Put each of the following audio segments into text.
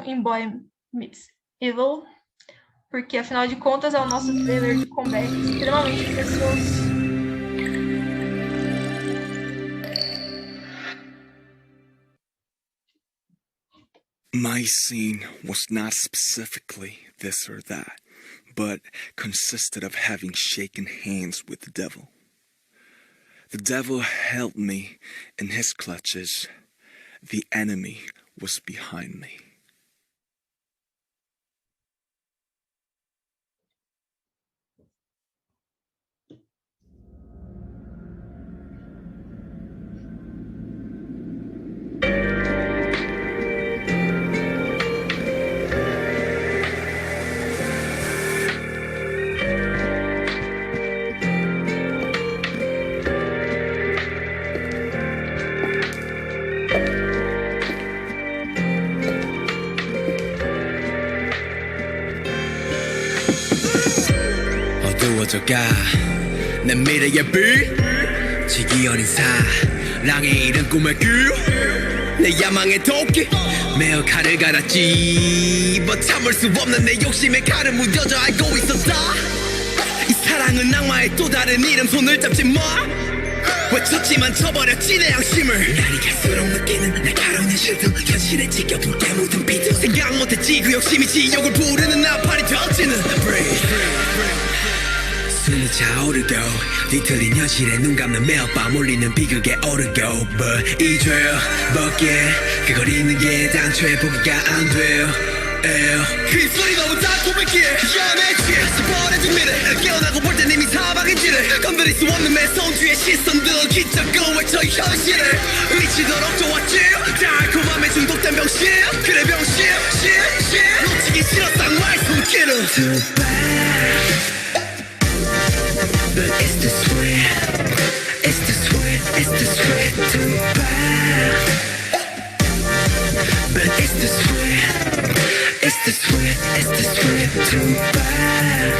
em Boy Meets Evil, porque afinal de contas é o nosso trailer de comeback extremamente precioso. My scene was not specifically this or that, but consisted of having shaken hands with the devil. The devil held me in his clutches. The enemy was behind me. 어두워져가 내 미래의 빛 지기 어린 사랑의 이른 꿈의 귤내 야망의 도끼 매어 칼을 갈았지 뭐 참을 수 없는 내 욕심에 칼을 무뎌져 알고 있었다 이 사랑은 악마의 또 다른 이름 손을 잡지 마 외쳤지만 쳐버렸지 내 양심을 날이 갈수록 느끼는 날카로운 현실도 현실에 지겨운 게 묻은 비트 생각 못했지 그 욕심이 지옥을 부르는 나팔이 던지는 숨이 차오르고 뒤틀린 현실에 눈 감는 매일 밤 울리는 비극에 오르고 But 이 죄밖에 그걸 잊는 게 당초에 포기가 안 돼요 그 입술이 너무 달콤했기에 연애취해 버려진 미래 깨어나고 볼 땐 이미 사방인지를 건드릴 수 없는 매서운 뒤의 시선들 기적을 외쳐 이 현실을 미치도록 좋았지 달콤함에 중독된 병신 그래 병신 놓치기 싫어 쌍말 손길을 Too bad But it's the sweet, it's the sweet, it's the sweet, too bad. But it's the sweet, it's the sweet, it's the sweet, too bad.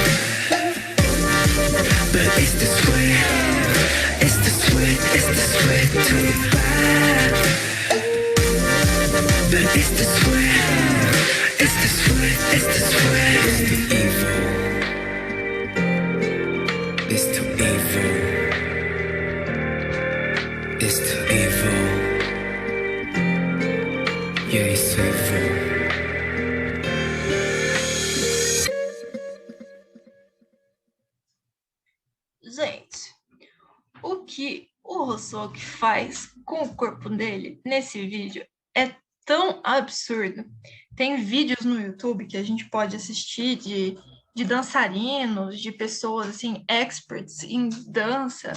But it's the sweet, it's the sweet, it's the sweet, too bad. But it's the sweet, it's the sweet, it's the sweet, it's the evil. It's too evil. It's too evil. Yeah, it's evil. Gente, o que o Hosoki faz com o corpo dele nesse vídeo é tão absurdo. Tem vídeos no YouTube que a gente pode assistir de dançarinos, de pessoas assim, experts em dança.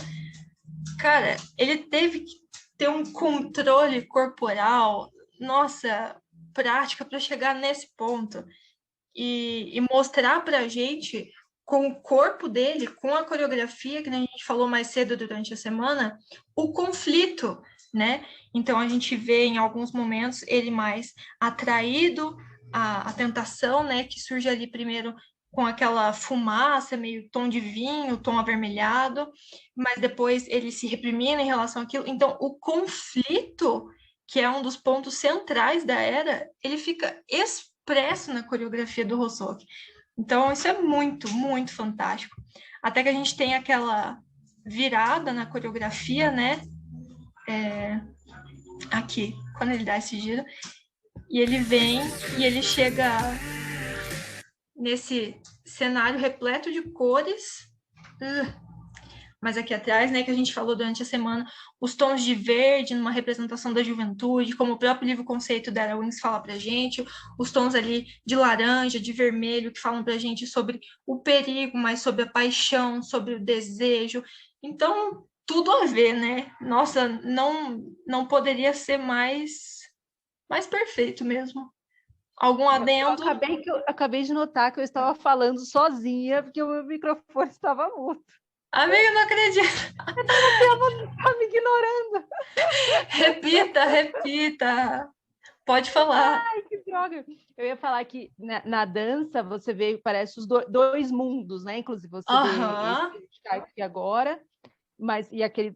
Cara, ele teve que ter um controle corporal, nossa, prática para chegar nesse ponto e mostrar pra gente com o corpo dele, com a coreografia, que a gente falou mais cedo durante a semana, o conflito, né? Então a gente vê em alguns momentos ele mais atraído à tentação, né? Que surge ali primeiro com aquela fumaça, meio tom de vinho, tom avermelhado, mas depois ele se reprimindo em relação àquilo. Então o conflito, que é um dos pontos centrais da era, ele fica expresso na coreografia do Hosoki. Então, isso é muito, muito fantástico. Até que a gente tem aquela virada na coreografia, né? Aqui, quando ele dá esse giro. E ele vem e ele chega nesse cenário repleto de cores. Mas aqui atrás, né, que a gente falou durante a semana, os tons de verde numa representação da juventude, como o próprio livro conceito da Era Wings fala pra gente, os tons ali de laranja, de vermelho, que falam pra gente sobre o perigo, mas sobre a paixão, sobre o desejo. Então, tudo a ver, né? Nossa, não poderia ser mais perfeito mesmo. Algum adendo? Eu acabei de notar que eu estava falando sozinha, porque o meu microfone estava mudo. Amiga, não acredito. Eu estava me ignorando. Repita. Pode falar. Ai, que droga. Eu ia falar que na dança você vê, parece os dois mundos, né? Inclusive, você vê esse que aqui agora, mas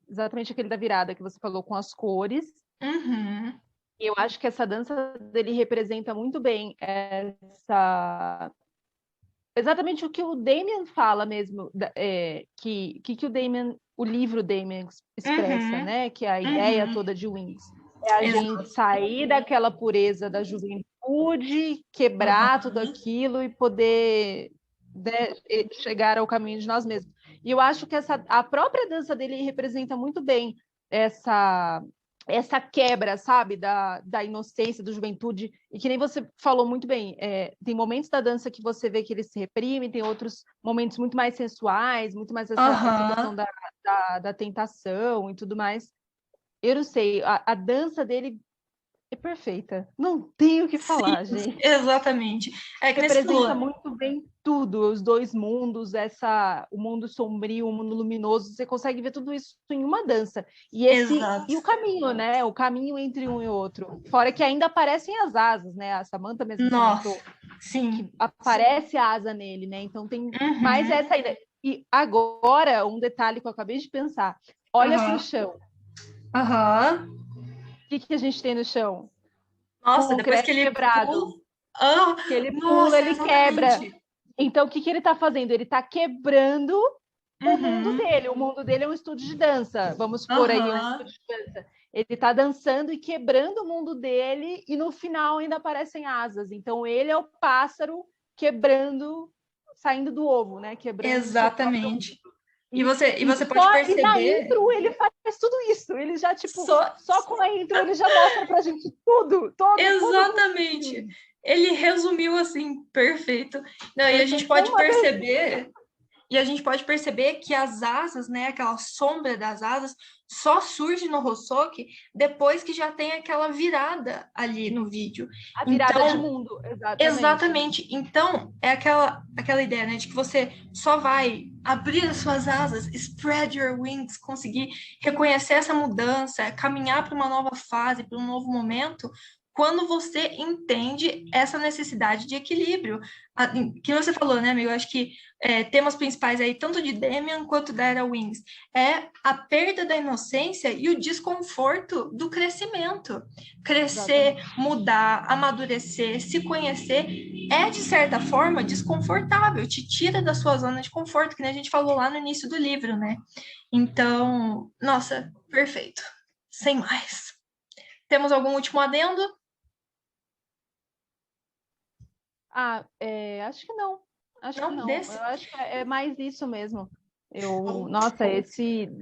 exatamente aquele da virada que você falou com as cores. Uhum. Eu acho que essa dança dele representa muito bem exatamente o que o Damien fala mesmo, que o Damien, o livro Damien expressa, Uhum, né? Que é a ideia uhum. toda de Wings. É a gente Exato. sair daquela pureza da juventude, quebrar tudo Uhum. aquilo e poder, né, chegar ao caminho de nós mesmos. E eu acho que a própria dança dele representa muito bem essa quebra, sabe, da inocência, da juventude, e que nem você falou muito bem, tem momentos da dança que você vê que ele se reprime, tem outros momentos muito mais sensuais, muito mais essa questão Aham. da tentação e tudo mais. Eu não sei, a dança dele é perfeita, não tenho o que Sim, falar, gente. exatamente. É que nem você Representa falou. muito bem tudo, os dois mundos, o mundo sombrio, o mundo luminoso, você consegue ver tudo isso em uma dança. E Exato. o caminho, né? O caminho entre um e outro. Fora que ainda aparecem as asas, né? A Samantha mesmo Nossa, comentou sim. que aparece a asa nele, né? Então tem mais Uhum. essa ideia. E agora, um detalhe que eu acabei de pensar. Olha para o Aham. chão. Aham. O que a gente tem no chão? Nossa, depois que Concreto ele quebrado. pula. Ah, Que ele pula, nossa, ele quebra. exatamente. Então, o que ele está fazendo? Ele está quebrando o mundo Uhum. dele. O mundo dele é um estúdio de dança. Vamos supor aí um Aham. estúdio de dança. Ele está dançando e quebrando o mundo dele, e no final ainda aparecem asas. Então, ele é o pássaro quebrando, saindo do ovo, né? Quebrando o seu próprio. Exatamente. E E, você pode e na perceber intro ele faz tudo isso. Ele já, tipo, só só com a intro ele já mostra pra gente tudo, todo o exatamente. filme. Ele resumiu assim, perfeito. Não, e a gente Perfeito. pode perceber. E a gente pode perceber que as asas, né, aquela sombra das asas, só surge no Hosoki depois que já tem aquela virada ali no vídeo. A virada de Então, mundo, exatamente. exatamente. Então, é aquela ideia, né, de que você só vai abrir as suas asas, spread your wings, conseguir reconhecer essa mudança, caminhar para uma nova fase, para um novo momento, quando você entende essa necessidade de equilíbrio. Que você falou, né, amigo? Eu acho que temas principais aí, tanto de Demian quanto da Era Wings, é a perda da inocência e o desconforto do crescimento. Crescer, Exatamente. mudar, amadurecer, se conhecer é, de certa forma, desconfortável, te tira da sua zona de conforto, que nem a gente falou lá no início do livro, né? Então, nossa, perfeito. Sem mais. Temos algum último adendo? Acho que não. Acho que Não, não. desse? Eu acho que é mais isso mesmo. Nossa,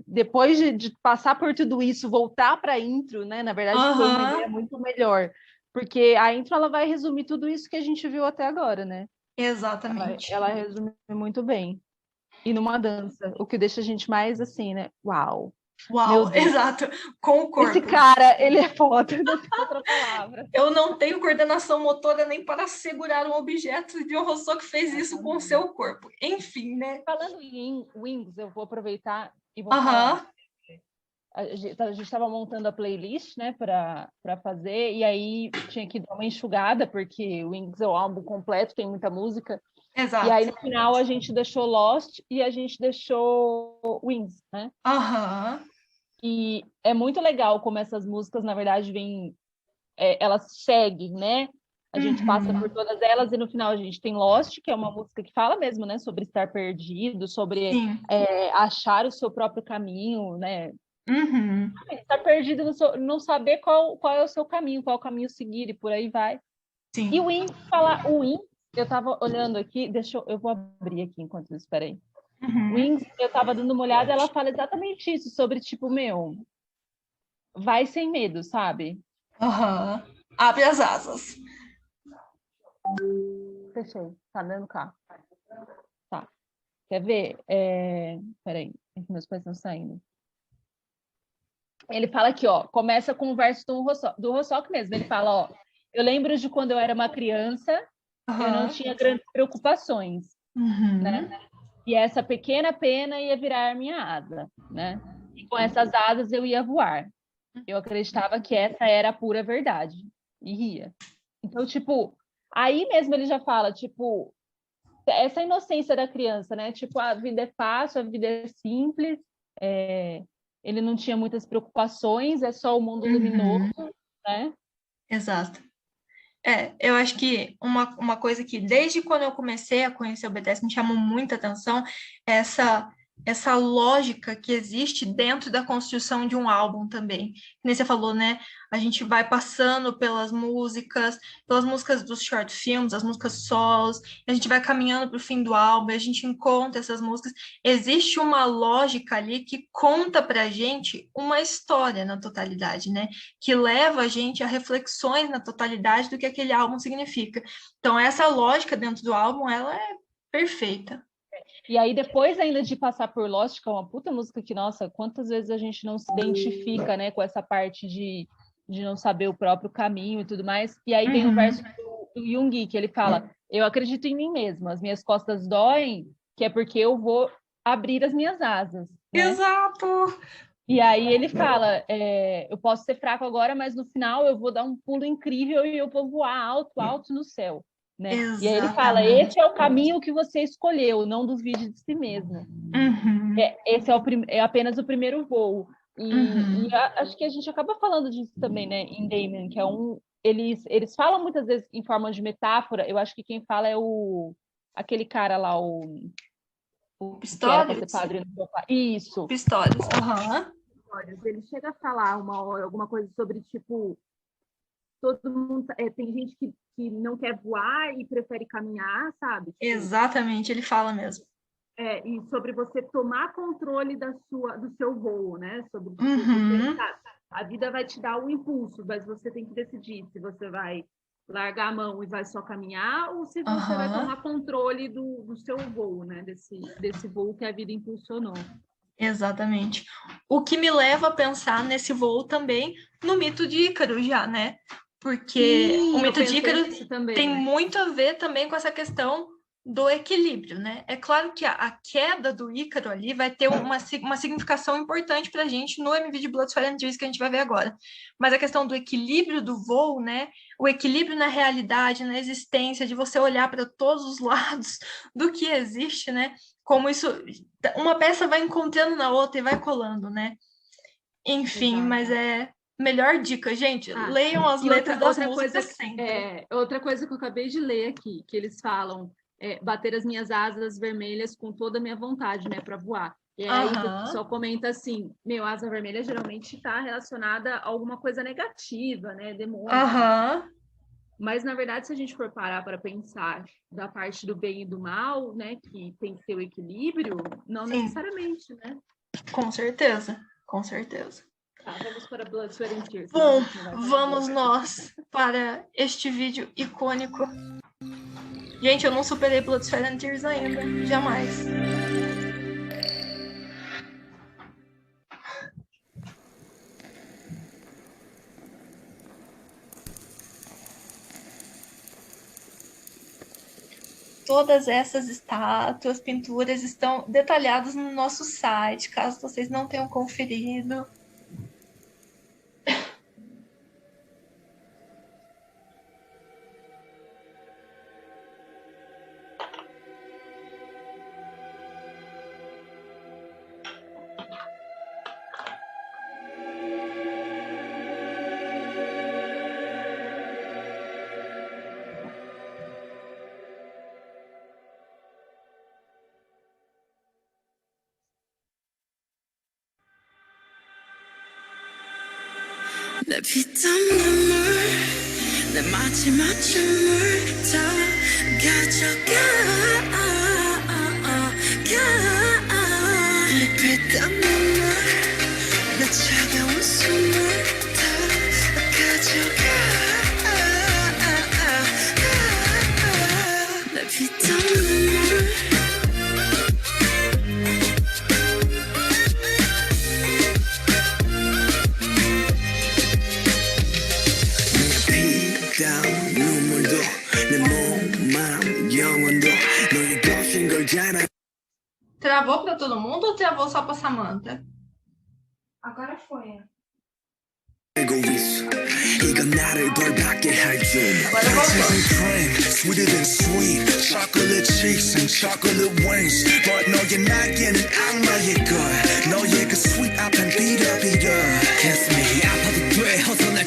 depois de passar por tudo isso, voltar para a intro, né? Na verdade, foi uma ideia Aham, muito melhor, porque a intro ela vai resumir tudo isso que a gente viu até agora, né? exatamente. Ela resume muito bem. E numa dança, o que deixa a gente mais assim, né? Uau, meu Uau, Deus. exato, com o Esse corpo. cara, ele é foda, não tem outra palavra. Eu não tenho coordenação motora nem para segurar um objeto de um robô que fez isso com o Exatamente. seu corpo. Enfim, né? Falando em Wings, eu vou aproveitar e vou falar. Aham, A gente estava montando a playlist, né, para fazer, e aí tinha que dar uma enxugada, porque o Wings é o álbum completo, tem muita música. E aí, exato. no final, a gente deixou Lost e a gente deixou Wings, né? Aham, E é muito legal como essas músicas, na verdade, elas seguem, né? A gente passa por uhum, todas elas e no final a gente tem Lost, que é uma música que fala mesmo, né, sobre estar perdido, sobre sim, achar o seu próprio caminho, né? uhum, Estar perdido, não saber qual é o seu caminho, qual é o caminho seguir e por aí vai. E sim. o Wings, eu estava olhando aqui, eu vou abrir aqui enquanto isso, espera aí. Uhum, Wings, eu estava dando uma olhada, ela fala exatamente isso, sobre tipo, vai sem medo, sabe? aham. Abre as asas. Fechei, tá dando cá. Tá. Quer ver? Peraí, é que meus pais estão saindo. Ele fala aqui, ó, começa com o verso do Rousseau mesmo. Ele fala, ó, eu lembro de quando eu era uma criança, eu não Aham, tinha grandes preocupações, né? uhum, E essa pequena pena ia virar minha asa, né? E com essas asas eu ia voar. Eu acreditava que essa era a pura verdade. E ria. Então, tipo, aí mesmo ele já fala, tipo, essa inocência da criança, né? Tipo, a vida é fácil, a vida é simples, ele não tinha muitas preocupações, é só o mundo luminoso, uhum. né? Exato. Eu acho que uma coisa que desde quando eu comecei a conhecer o BTS me chamou muita atenção é essa lógica que existe dentro da construção de um álbum também. Que nem você falou, né? A gente vai passando pelas músicas dos short films, as músicas solos, a gente vai caminhando para o fim do álbum, a gente encontra essas músicas. Existe uma lógica ali que conta pra gente uma história na totalidade, né? Que leva a gente a reflexões na totalidade do que aquele álbum significa. Então, essa lógica dentro do álbum, ela é perfeita. E aí, depois ainda de passar por Lost, que é uma puta música que, nossa, quantas vezes a gente não se identifica, né, com essa parte de não saber o próprio caminho e tudo mais. E aí vem o verso do Yoongi, que ele fala, eu acredito em mim mesmo, as minhas costas doem, que é porque eu vou abrir as minhas asas. Né? Exato! E aí ele fala, eu posso ser fraco agora, mas no final eu vou dar um pulo incrível e eu vou voar alto, alto no céu. Né? E aí ele fala, esse é o caminho que você escolheu, não duvide de si mesmo. Esse é apenas o primeiro voo. E acho que a gente acaba falando disso também, né, em Damien, que é eles falam muitas vezes em forma de metáfora. Eu acho que quem fala é aquele cara lá, o Pistorius? Que era padre no seu pai. Isso. Pistorius. Ele chega a falar uma hora alguma coisa sobre, tipo, todo mundo... tem gente que não quer voar e prefere caminhar, sabe? Tipo, exatamente, ele fala mesmo. E sobre você tomar controle do seu voo, né? Sobre a vida vai te dar um impulso, mas você tem que decidir se você vai largar a mão e vai só caminhar ou se você vai tomar controle do seu voo, né? Desse voo que a vida impulsionou. Exatamente. O que me leva a pensar nesse voo também no mito de Ícaro já, né? Porque o mito de Ícaro tem muito a ver também com essa questão do equilíbrio, né? É claro que a queda do Ícaro ali vai ter uma significação importante para a gente no MV de Blood, Sweat and Tears que a gente vai ver agora. Mas a questão do equilíbrio do voo, né? O equilíbrio na realidade, na existência, de você olhar para todos os lados do que existe, né? Como isso... Uma peça vai encontrando na outra e vai colando, né? Enfim, exato. Mas melhor dica, gente, leiam as letras das músicas sempre. Outra coisa que eu acabei de ler aqui, que eles falam, bater as minhas asas vermelhas com toda a minha vontade, né, para voar. E aí o pessoal comenta assim, asa vermelha geralmente está relacionada a alguma coisa negativa, né, demônio. Mas, na verdade, se a gente for parar para pensar da parte do bem e do mal, né, que tem que ter o equilíbrio, não necessariamente, né? Com certeza, com certeza. Vamos para Blood, Sweat and Tears. Bom, vamos nós para este vídeo icônico. Gente, eu não superei Blood, Sweat and Tears ainda, jamais. Todas essas estátuas, pinturas estão detalhadas no nosso site, caso vocês não tenham conferido. 내 피땀 눈물 내 마지막 춤을 다 가져가 내 피땀 눈물 내 차가운 숨을 다 가져가 내 피땀 눈물 Travou para todo mundo ou travou só para Samantha? Agora foi. 이건 나를 벌받게 해준 cream, sweeter than sweet chocolate cheeks and chocolate wings but 너의 날개는 악마의 걸 너의 그 sweet 앞엔 비려 kiss me 아파도 돼 어서 날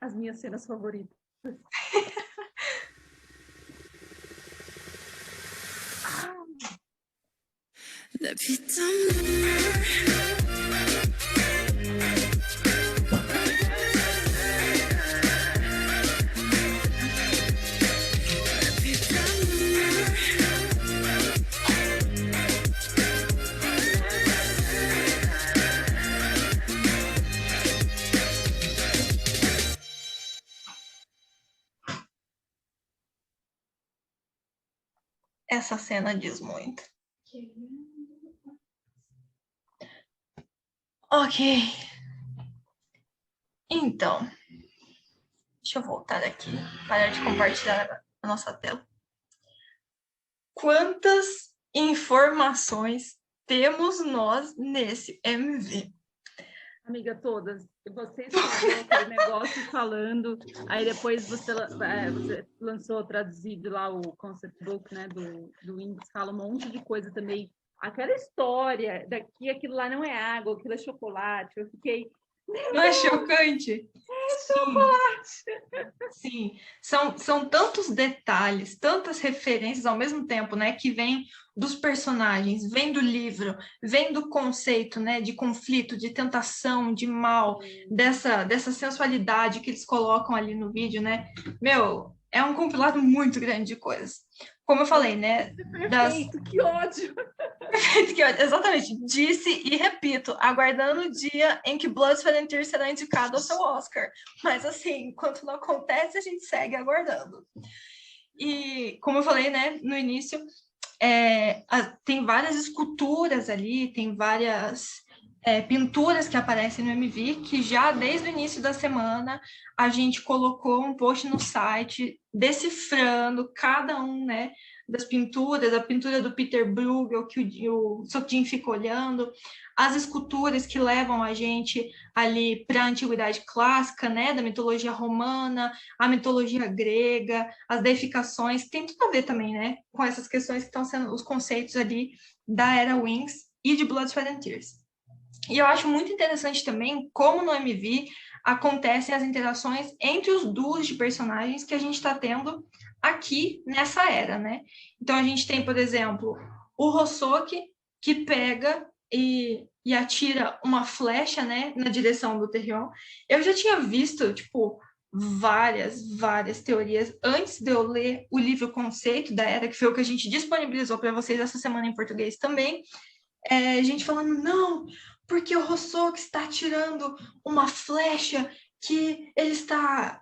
As minhas cenas favoritas. Essa cena diz muito. Ok. Então, deixa eu voltar aqui, parar de compartilhar a nossa tela. Quantas informações temos nós nesse MV? Amiga, todas. Você escreveu aquele negócio falando, aí depois você lançou traduzido lá o concept book, né, do Wings, fala um monte de coisa também. Aquela história daqui, aquilo lá não é água, aquilo é chocolate. Eu fiquei... Não é chocante? É chocolate! Sim, são tantos detalhes, tantas referências ao mesmo tempo, né, que vêm dos personagens, vem do livro, vem do conceito, né, de conflito, de tentação, de mal, dessa sensualidade que eles colocam ali no vídeo, né? Meu, é um compilado muito grande de coisas. Como eu falei, né, Perfeito, que ódio! exatamente, disse e repito, aguardando o dia em que Blood, Sweat and Tears será indicado ao seu Oscar. Mas assim, enquanto não acontece, a gente segue aguardando. E como eu falei, né, no início, tem várias esculturas ali, tem várias pinturas que aparecem no MV, que já desde o início da semana a gente colocou um post no site decifrando cada um, né, das pinturas, a pintura do Peter Bruegel, que o Sokjin fica olhando, as esculturas que levam a gente ali para a antiguidade clássica, né, da mitologia romana, a mitologia grega, as deificações, tem tudo a ver também, né, com essas questões que estão sendo os conceitos ali da Era Wings e de Blood, Sweat and Tears. E eu acho muito interessante também como no MV acontecem as interações entre os duos de personagens que a gente está tendo aqui nessa era, né? Então a gente tem, por exemplo, o Hosoki que pega e atira uma flecha, né, na direção do Terrion. Eu já tinha visto, tipo, várias teorias antes de eu ler o livro Conceito da Era, que foi o que a gente disponibilizou para vocês essa semana em português também. Gente falando, não, porque o Hosoki está atirando uma flecha que ele está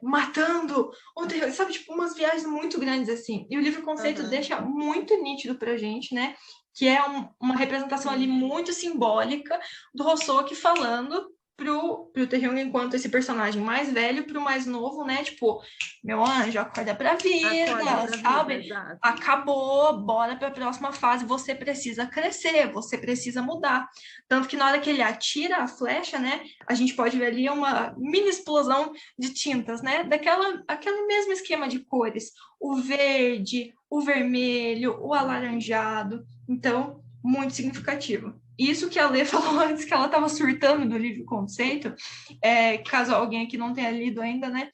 matando um terror, sabe, tipo, umas viagens muito grandes assim. E o livro Conceito deixa muito nítido pra gente, né, que é uma representação ali muito simbólica do Hosoki falando pro Taehyung enquanto esse personagem mais velho pro mais novo, né, tipo, meu anjo, acorda pra vida, sabe? Acabou, bora pra próxima fase, você precisa crescer, você precisa mudar. Tanto que na hora que ele atira a flecha, né, a gente pode ver ali uma mini explosão de tintas, né, aquele mesmo esquema de cores, o verde, o vermelho, o alaranjado, então, muito significativo. Isso que a Lê falou antes, que ela estava surtando do livro Conceito, caso alguém aqui não tenha lido ainda, né,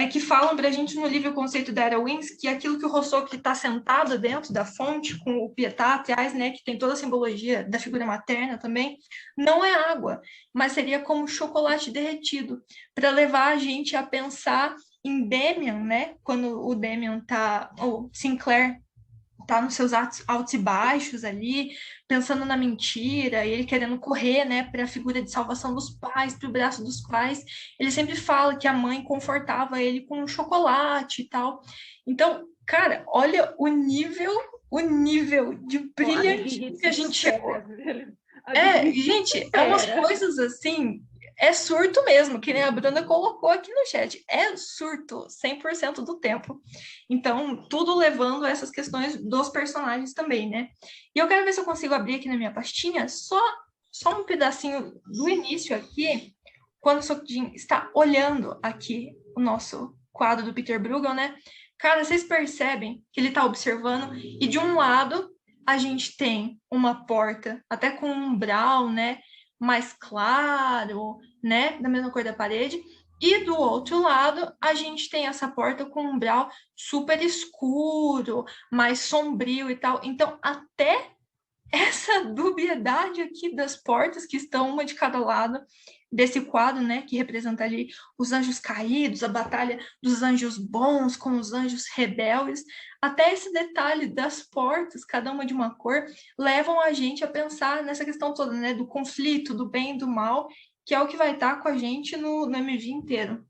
que falam para a gente no livro Conceito da Era Wings que aquilo que o Hosoki está sentado dentro da fonte, com o Pietá atrás, né, que tem toda a simbologia da figura materna também, não é água, mas seria como chocolate derretido, para levar a gente a pensar em Damian, né, quando o Damian o Sinclair tá nos seus altos e baixos ali, pensando na mentira, e ele querendo correr, né, para a figura de salvação dos pais, para o braço dos pais. Ele sempre fala que a mãe confortava ele com um chocolate e tal. Então, cara, olha o nível de brilhante que a gente chegou. Gente, é umas coisas assim, é surto mesmo, que nem a Bruna colocou aqui no chat. É surto 100% do tempo. Então, tudo levando a essas questões dos personagens também, né? E eu quero ver se eu consigo abrir aqui na minha pastinha só um pedacinho do início aqui, quando o Sokjin está olhando aqui o nosso quadro do Peter Bruegel, né? Cara, vocês percebem que ele tá observando e de um lado a gente tem uma porta até com um umbral, né, mais claro, né, da mesma cor da parede, e do outro lado a gente tem essa porta com um umbral super escuro, mais sombrio e tal. Então, até essa dubiedade aqui das portas que estão uma de cada lado desse quadro, né, que representa ali os anjos caídos, a batalha dos anjos bons com os anjos rebeldes, até esse detalhe das portas, cada uma de uma cor, levam a gente a pensar nessa questão toda, né, do conflito, do bem e do mal, que é o que vai estar com a gente no MV inteiro.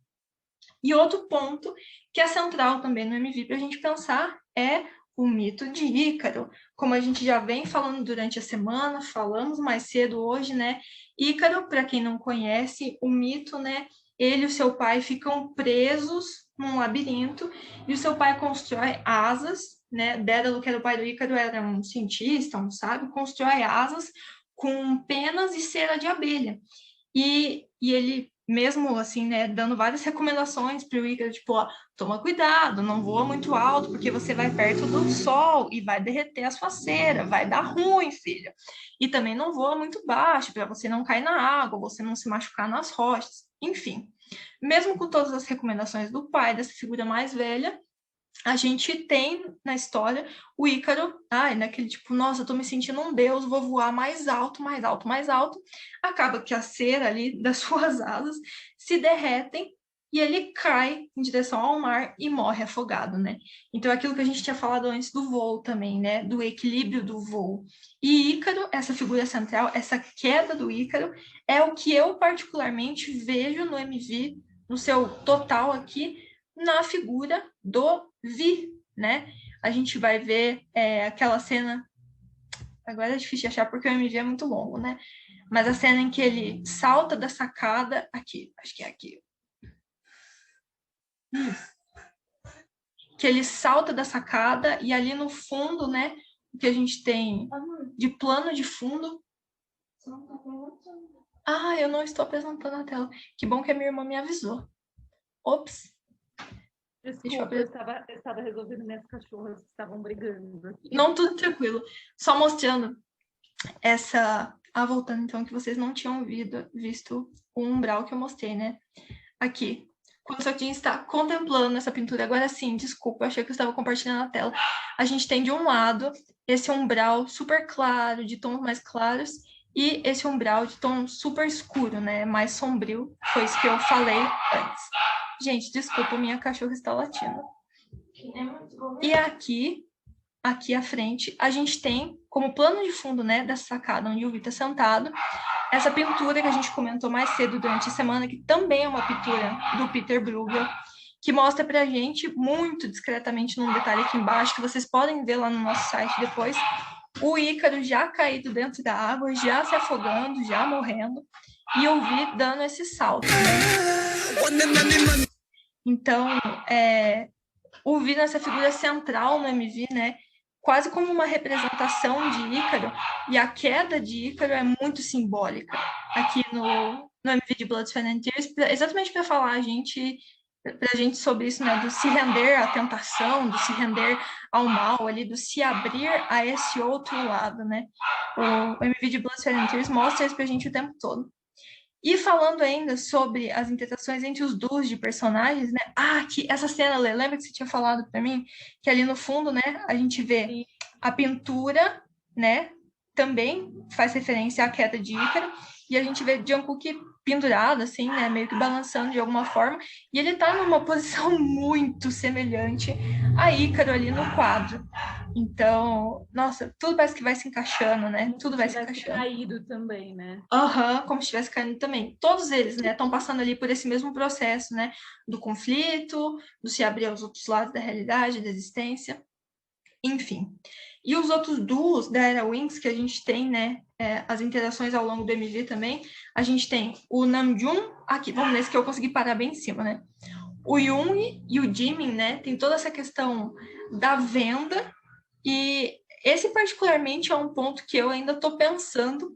E outro ponto que é central também no MV para a gente pensar é o mito de Ícaro. Como a gente já vem falando durante a semana, falamos mais cedo hoje, né? Ícaro, para quem não conhece, o mito, né? Ele e o seu pai ficam presos num labirinto e o seu pai constrói asas, né? Dédalo, que era o pai do Ícaro, era um cientista, um sábio, constrói asas com penas e cera de abelha. E ele, mesmo assim, né, dando várias recomendações para o Ícaro, tipo, ó, toma cuidado, não voa muito alto, porque você vai perto do sol e vai derreter a sua cera, vai dar ruim, filha. E também não voa muito baixo, para você não cair na água, você não se machucar nas rochas. Enfim, mesmo com todas as recomendações do pai, dessa figura mais velha, a gente tem na história o Ícaro, naquele tipo, nossa, eu tô me sentindo um deus, vou voar mais alto, mais alto, mais alto. Acaba que a cera ali das suas asas se derretem e ele cai em direção ao mar e morre afogado, né? Então, aquilo que a gente tinha falado antes do voo também, né? Do equilíbrio do voo. E Ícaro, essa figura central, essa queda do Ícaro, é o que eu particularmente vejo no MV, no seu total aqui, na figura do Vi, né? A gente vai ver aquela cena, agora é difícil de achar porque o MV é muito longo, né? Mas a cena em que ele salta da sacada, aqui, acho que é aqui. Que ele salta da sacada e ali no fundo, né? O que a gente tem de plano de fundo. Eu não estou apresentando a tela. Que bom que a minha irmã me avisou. Ops. Desculpa, eu estava resolvendo minhas cachorras que estavam brigando aqui. Não, tudo tranquilo. Só mostrando essa... voltando então, que vocês não tinham visto o umbral que eu mostrei, né? Aqui. Quando o Sotinho está contemplando essa pintura, agora sim, desculpa, eu achei que eu estava compartilhando a tela. A gente tem de um lado esse umbral super claro, de tons mais claros, e esse umbral de tom super escuro, né? Mais sombrio. Foi isso que eu falei antes. Gente, desculpa, minha cachorra está latindo. E aqui à frente, a gente tem como plano de fundo, né, dessa sacada onde o Vi está sentado, essa pintura que a gente comentou mais cedo durante a semana, que também é uma pintura do Peter Bruegel, que mostra pra gente, muito discretamente num detalhe aqui embaixo, que vocês podem ver lá no nosso site depois, o Ícaro já caído dentro da água, já se afogando, já morrendo, e o Vi dando esse salto, né? Então, o Vi nessa figura central no MV, né? Quase como uma representação de Ícaro, e a queda de Ícaro é muito simbólica aqui no MV de Blood, Sweat and Tears, exatamente para falar pra gente sobre isso, né? Do se render à tentação, do se render ao mal ali, do se abrir a esse outro lado, né? O MV de Blood, Sweat and Tears mostra isso pra gente o tempo todo. E falando ainda sobre as interações entre os duos de personagens, né? Que essa cena, Lê, lembra que você tinha falado para mim? Que ali no fundo, né, a gente vê a pintura, né? Também faz referência à queda de Ícaro. E a gente vê Jungkook pendurado, assim, né? Meio que balançando de alguma forma. E ele tá numa posição muito semelhante a Ícaro ali no quadro. Então, nossa, tudo parece que vai se encaixando, né? Tudo vai se encaixando. Caído também, né? Como se estivesse caindo também. Todos eles, né, estão passando ali por esse mesmo processo, né? Do conflito, do se abrir aos outros lados da realidade, da existência. Enfim. E os outros duos da Era Wings que a gente tem, né? As interações ao longo do MV também. A gente tem o Namjoon, aqui, vamos nesse que eu consegui parar bem em cima, né? O Yoon e o Jimin, né? Tem toda essa questão da venda. E esse particularmente é um ponto que eu ainda estou pensando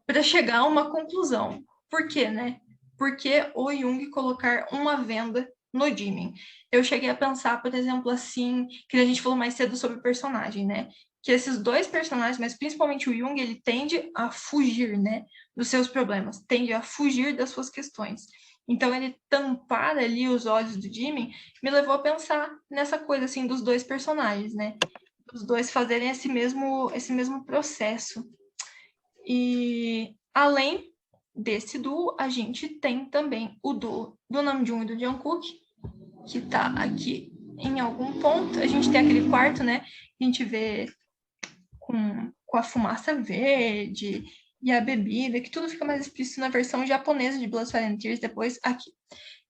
para chegar a uma conclusão. Por quê, né? Porque o Jung colocar uma venda no Jimin. Eu cheguei a pensar, por exemplo, assim, que a gente falou mais cedo sobre personagem, né? Que esses dois personagens, mas principalmente o Jung, ele tende a fugir, né, dos seus problemas, tende a fugir das suas questões. Então, ele tampar ali os olhos do Jimin me levou a pensar nessa coisa, assim, dos dois personagens, né? Os dois fazerem esse mesmo processo. E, além desse duo, a gente tem também o duo do Namjoon e do Jungkook, que tá aqui em algum ponto. A gente tem aquele quarto, né? A gente vê com a fumaça verde e a bebida, que tudo fica mais explícito na versão japonesa de Blood, Sweat and Tears, depois aqui,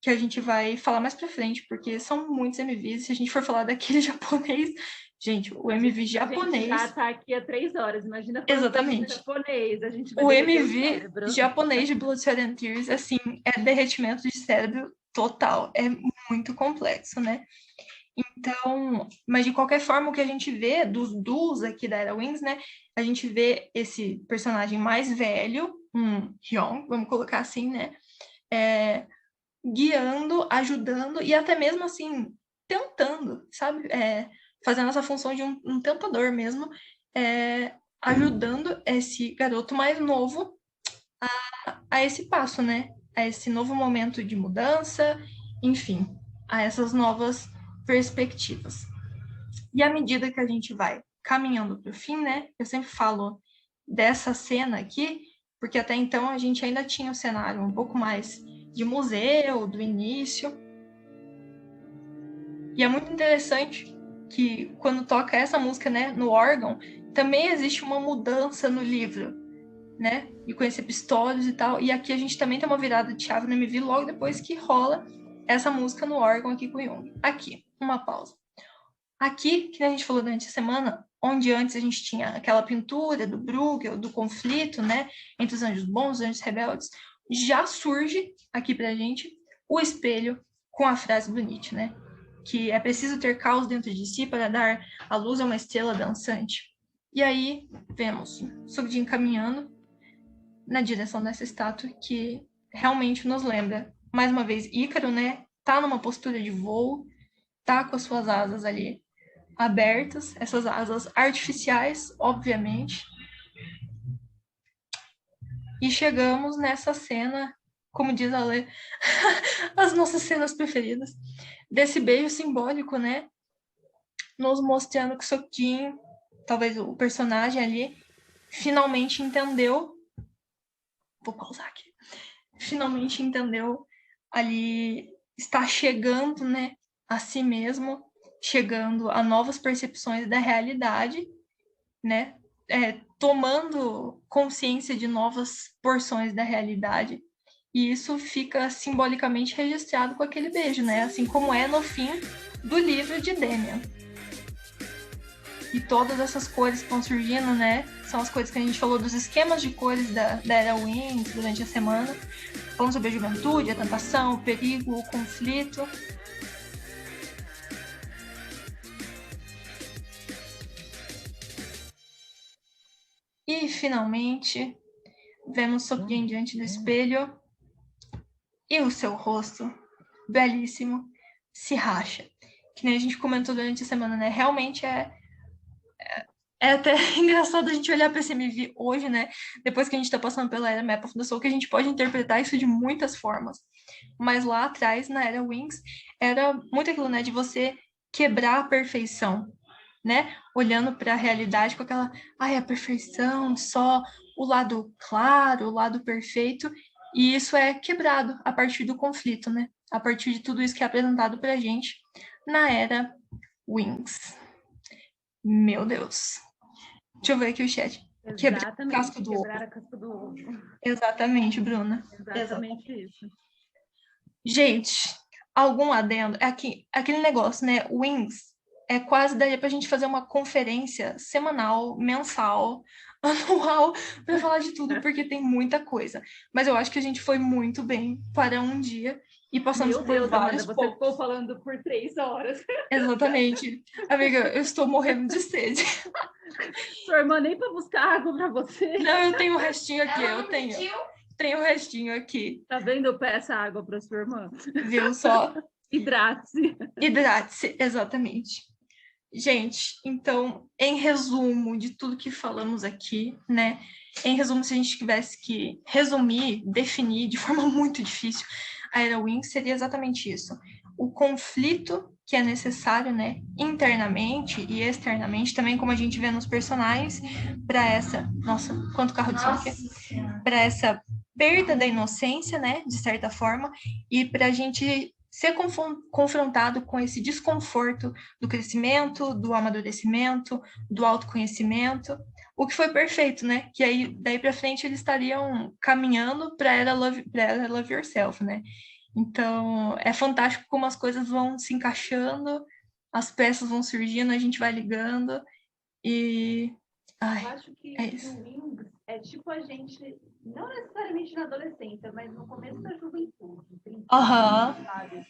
que a gente vai falar mais pra frente, porque são muitos MVs, se a gente for falar daquele japonês, gente, o MV japonês... A gente já tá aqui há 3 horas, imagina falando Exatamente. japonês, a gente vai O derreter MV cérebro. japonês de Blood, Sweat and Tears, assim, é derretimento de cérebro total, é muito complexo, né? Então, mas de qualquer forma, o que a gente vê dos duos aqui da Era Wings, né? A gente vê esse personagem mais velho, Hyun, vamos colocar assim, né? Guiando, ajudando e até mesmo assim, tentando, sabe? Fazendo essa função de um tentador mesmo, ajudando esse garoto mais novo a esse passo, né? A esse novo momento de mudança, enfim, a essas novas perspectivas. E à medida que a gente vai caminhando para o fim, né? Eu sempre falo dessa cena aqui, porque até então a gente ainda tinha o cenário um pouco mais de museu, do início. E é muito interessante que quando toca essa música, né, no órgão, também existe uma mudança no livro, né? E com esse Pistorius e tal. E aqui a gente também tem uma virada de chave no MV logo depois que rola essa música no órgão aqui com o Jung. Aqui, uma pausa. Aqui, que a gente falou durante a semana, onde antes a gente tinha aquela pintura do Bruegel, do conflito, né, entre os anjos bons e os anjos rebeldes, já surge aqui pra gente o espelho com a frase do Nietzsche, né, que é preciso ter caos dentro de si para dar a luz a uma estrela dançante. E aí, vemos Sukjin caminhando na direção dessa estátua que realmente nos lembra, mais uma vez, Ícaro, né, tá numa postura de voo, tá com as suas asas ali abertas, essas asas artificiais, obviamente. E chegamos nessa cena, como diz a Lê, as nossas cenas preferidas, desse beijo simbólico, né? Nos mostrando que Sokjin, talvez o personagem ali, finalmente entendeu. Vou pausar aqui. Finalmente entendeu ali, está chegando, né, a si mesmo, chegando a novas percepções da realidade, né? Tomando consciência de novas porções da realidade. E isso fica simbolicamente registrado com aquele beijo, né? Assim como é no fim do livro de Demian. E todas essas cores que estão surgindo, né? São as cores que a gente falou dos esquemas de cores da Era Wings durante a semana. Falando sobre a juventude, a tentação, o perigo, o conflito. E, finalmente, vemos Sokjin diante do espelho e o seu rosto, belíssimo, se racha. Que nem a gente comentou durante a semana, né? Realmente é até engraçado a gente olhar para esse MV hoje, né? Depois que a gente tá passando pela era Map of the Soul, que a gente pode interpretar isso de muitas formas. Mas lá atrás, na era Wings, era muito aquilo, né? De você quebrar a perfeição, né? Olhando para a realidade com aquela, a perfeição, só o lado claro, o lado perfeito, e isso é quebrado a partir do conflito, né? A partir de tudo isso que é apresentado pra gente na era Wings. Meu Deus. Deixa eu ver aqui o chat. Exatamente, quebrar a casca do ovo. Exatamente, Bruna. Exatamente isso. Gente, algum adendo? Aquele negócio, né? Wings quase daria pra gente fazer uma conferência semanal, mensal, anual, para falar de tudo, porque tem muita coisa. Mas eu acho que a gente foi muito bem para um dia e passamos por vários Amanda, você ficou falando por 3 horas. Exatamente. Amiga, eu estou morrendo de sede. Sua irmã nem para buscar água para você. Não, eu tenho o restinho aqui, tenho o restinho aqui. Tá vendo? Eu peço água para sua irmã. Viu só? Hidrate-se. Hidrate-se, exatamente. Gente, então, em resumo de tudo que falamos aqui, né? Em resumo, se a gente tivesse que resumir, definir de forma muito difícil, a Era Wings seria exatamente isso. O conflito que é necessário, né, internamente e externamente, também como a gente vê nos personagens, para essa... Nossa, quanto carro de som aqui! Para essa perda da inocência, né, de certa forma, e para a gente ser confrontado com esse desconforto do crescimento, do amadurecimento, do autoconhecimento, o que foi perfeito, né? Que aí daí para frente eles estariam caminhando para era Love Yourself, né? Então é fantástico como as coisas vão se encaixando, as peças vão surgindo, a gente vai ligando e Eu acho que é isso. o Wings é tipo a gente, não necessariamente na adolescência, mas no começo da juventude, sabe?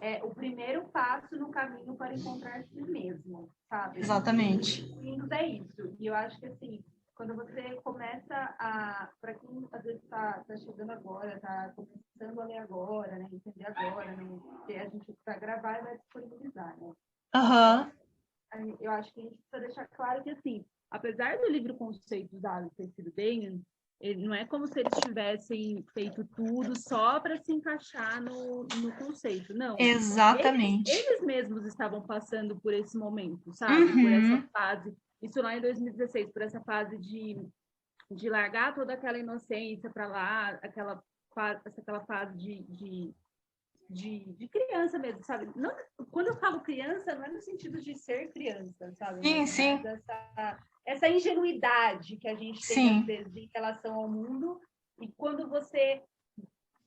É o primeiro passo no caminho para encontrar si mesmo, sabe? Exatamente. O Wings é isso. E eu acho que assim, quando você começa a, para quem às vezes tá chegando agora, tá começando a ler agora, né? Entender agora, né? Porque a gente vai gravar e vai disponibilizar, né? Eu acho que a gente precisa deixar claro que, assim, apesar do livro conceito dado ter sido bem, ele não é como se eles tivessem feito tudo só para se encaixar no conceito, não. Exatamente. Eles mesmos estavam passando por esse momento, sabe? Por essa fase, isso lá em 2016, por essa fase de largar toda aquela inocência para lá, aquela fase de criança mesmo, sabe? Não, quando eu falo criança, não é no sentido de ser criança, sabe? Sim, sim. Essa ingenuidade que a gente tem, às vezes, em relação ao mundo. E quando você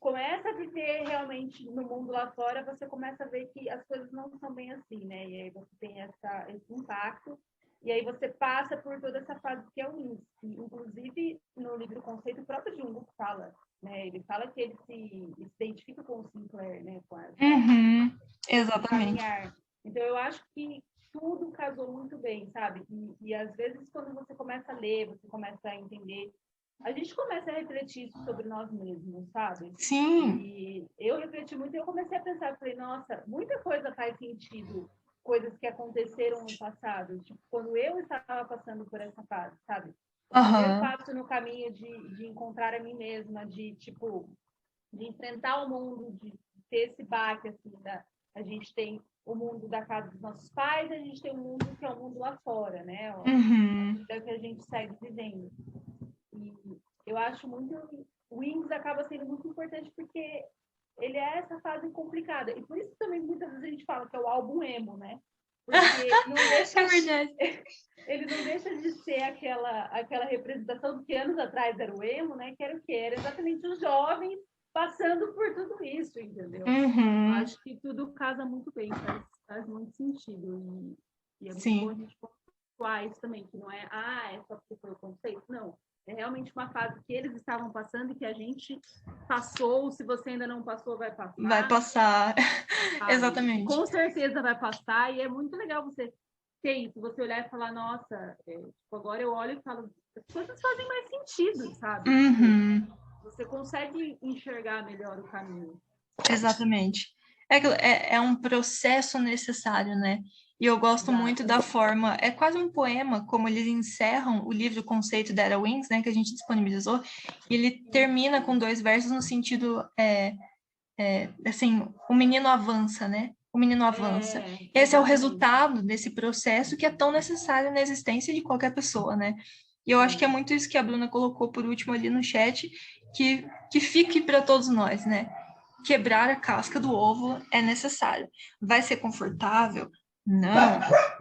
começa a viver realmente no mundo lá fora, você começa a ver que as coisas não são bem assim, né? E aí você tem esse impacto. E aí você passa por toda essa fase que é o Wings. Inclusive, no livro Conceito, o próprio Jungkook fala, né? Ele fala que ele se identifica com o Sinclair, né? Exatamente. Então, eu acho que tudo casou muito bem, sabe? E às vezes, quando você começa a ler, você começa a entender, a gente começa a refletir sobre nós mesmos, sabe? Sim. E eu refleti muito e eu comecei a pensar, falei, nossa, muita coisa faz sentido, coisas que aconteceram no passado, tipo, quando eu estava passando por essa fase, sabe? O primeiro passo no caminho de encontrar a mim mesma, de enfrentar o mundo, de ter esse baque, assim, a gente tem o mundo da casa dos nossos pais, a gente tem o mundo que é o mundo lá fora, né? A vida que a gente segue vivendo. E eu acho muito... O Wings acaba sendo muito importante porque ele é essa fase complicada. E por isso também muitas vezes a gente fala que é o álbum emo, né? Porque não deixa... É verdade. Ele não deixa de ser aquela representação do que anos atrás era o emo, né? Que era o quê? Era exatamente os jovens passando por tudo isso, entendeu? Acho que tudo casa muito bem, faz muito sentido. E é muito bom a gente pontuar isso também, que não é, é só porque foi o conceito, não. É realmente uma fase que eles estavam passando e que a gente passou. Se você ainda não passou, vai passar. Vai passar. Exatamente. Com certeza vai passar. E é muito legal você ter isso. Você olhar e falar, nossa, agora eu olho e falo, as coisas fazem mais sentido, sabe? Você consegue enxergar melhor o caminho. Exatamente. É um processo necessário, né? E eu gosto muito da forma... É quase um poema, como eles encerram o livro Conceito da Era Wings, né? Que a gente disponibilizou. E ele termina com 2 versos no sentido... assim, o menino avança, né? O menino avança. Esse é o resultado desse processo que é tão necessário na existência de qualquer pessoa, né? E eu acho que é muito isso que a Bruna colocou por último ali no chat, que fique para todos nós, né? Quebrar a casca do ovo é necessário. Vai ser confortável? Não.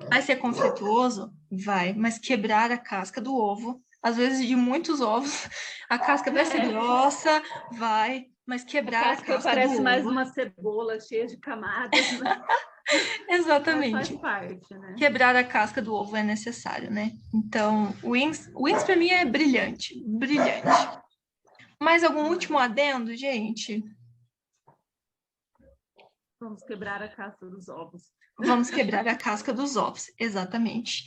Vai ser conflituoso? Vai. Mas quebrar a casca do ovo, às vezes de muitos ovos, a casca vai ser grossa, vai, mas quebrar a casca parece do ovo... mais uma cebola cheia de camadas, né? Exatamente. Faz parte, né? Quebrar a casca do ovo é necessário, né? Então, o Wings para mim é brilhante. Brilhante. Mais algum último adendo, gente? Vamos quebrar a casca dos ovos. Vamos quebrar a casca dos ovos, exatamente.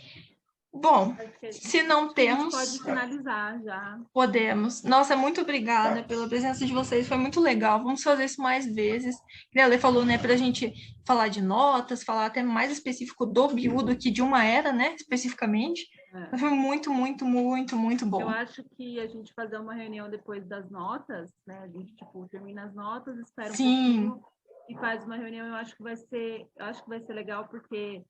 Bom, Acho que se não a gente temos, pode finalizar já. podemos. Nossa, muito obrigada pela presença de vocês, foi muito legal. Vamos fazer isso mais vezes. Que a Lê falou, né, pra gente falar de notas, falar até mais específico do BIU do que de uma era, né, especificamente. É. Foi muito, muito, muito, muito Eu bom. acho que a gente fazer uma reunião depois das notas, né? A gente, tipo, termina as notas, espera um Sim. pouquinho e faz uma reunião. Eu acho que vai ser legal, porque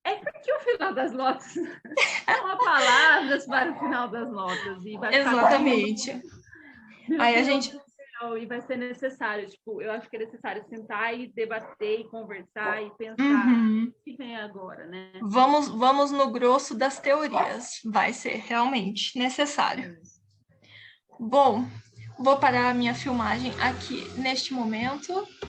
o final das notas não há palavras para o final das notas. E vai ficar Exatamente. Aí a gente... e vai ser necessário, tipo, eu acho que é necessário sentar e debater e conversar e pensar Uhum. o que vem agora, né? Vamos no grosso das teorias. Vai ser realmente necessário. Bom, vou parar a minha filmagem aqui neste momento.